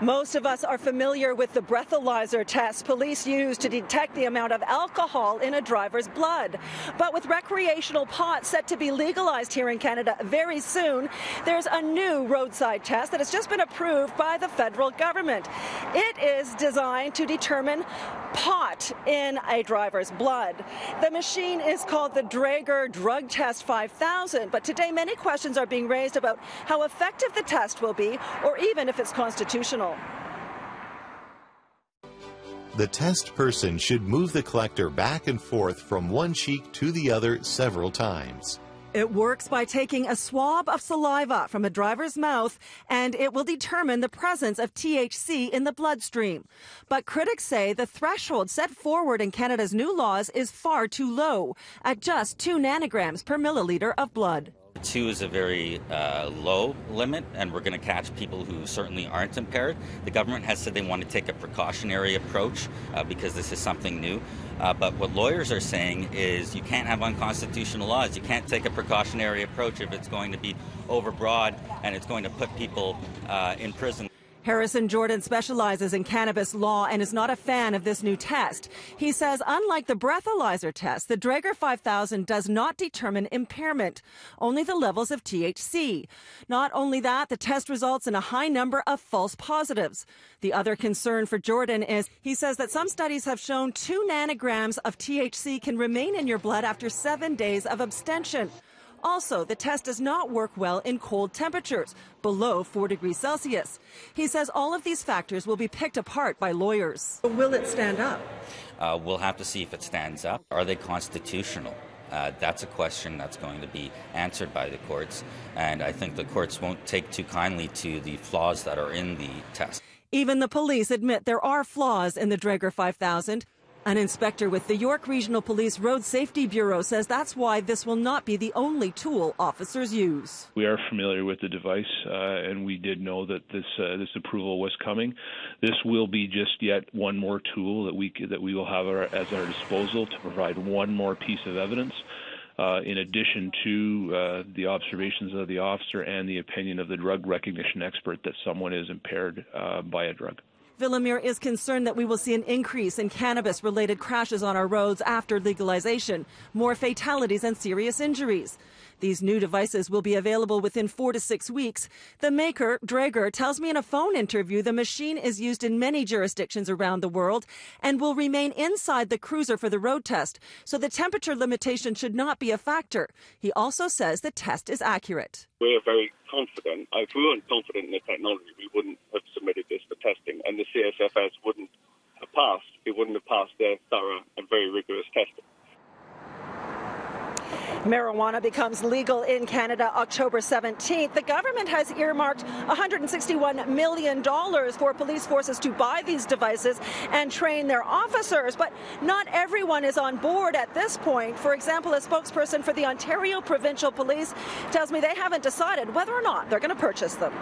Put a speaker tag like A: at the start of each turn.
A: Most of us are familiar with the breathalyzer test police use to detect the amount of alcohol in a driver's blood. But with recreational pot set to be legalized here in Canada very soon, there's a new roadside test that has just been approved by the federal government. It is designed to determine pot in a driver's blood. The machine is called the Draeger Drug Test 5000, but today many questions are being raised about how effective the test will be, or even if it's constitutional.
B: The test person should move the collector back and forth from one cheek to the other several times.
A: It works by taking a swab of saliva from a driver's mouth, and it will determine the presence of THC in the bloodstream. But critics say the threshold set forward in Canada's new laws is far too low, at just 2 nanograms per milliliter of blood.
C: 2 is a very low limit, and we're going to catch people who certainly aren't impaired. The government has said they want to take a precautionary approach because this is something new. But what lawyers are saying is you can't have unconstitutional laws. You can't take a precautionary approach if it's going to be overbroad and it's going to put people in prison.
A: Harrison Jordan specializes in cannabis law and is not a fan of this new test. He says unlike the breathalyzer test, the Draeger 5000 does not determine impairment, only the levels of THC. Not only that, the test results in a high number of false positives. The other concern for Jordan is he says that some studies have shown 2 nanograms of THC can remain in your blood after 7 days of abstention. Also, the test does not work well in cold temperatures, below 4 degrees Celsius. He says all of these factors will be picked apart by lawyers. Will it stand up?
C: We'll have to see if it stands up. Are they constitutional? That's a question that's going to be answered by the courts, and I think the courts won't take too kindly to the flaws that are in the test. Even
A: the police admit there are flaws in the Draeger 5000. An inspector with the York Regional Police Road Safety Bureau says that's why this will not be the only tool officers use.
D: We are familiar with the device, and we did know that this approval was coming. This will be just yet one more tool that we will have at our disposal to provide one more piece of evidence, in addition to the observations of the officer and the opinion of the drug recognition expert that someone is impaired by a drug.
A: Villamere is concerned that we will see an increase in cannabis-related crashes on our roads after legalization, more fatalities and serious injuries. These new devices will be available within 4 to 6 weeks. The maker, Draeger, tells me in a phone interview the machine is used in many jurisdictions around the world and will remain inside the cruiser for the road test, so the temperature limitation should not be a factor. He also says the test is accurate.
E: We're very confident. If we weren't confident in the technology, we wouldn't have submitted this for testing, and the CSFS wouldn't have passed. It wouldn't have passed their thorough and very rigorous testing.
A: Marijuana becomes legal in Canada October 17th. The government has earmarked $161 million for police forces to buy these devices and train their officers. But not everyone is on board at this point. For example, a spokesperson for the Ontario Provincial Police tells me they haven't decided whether or not they're going to purchase them.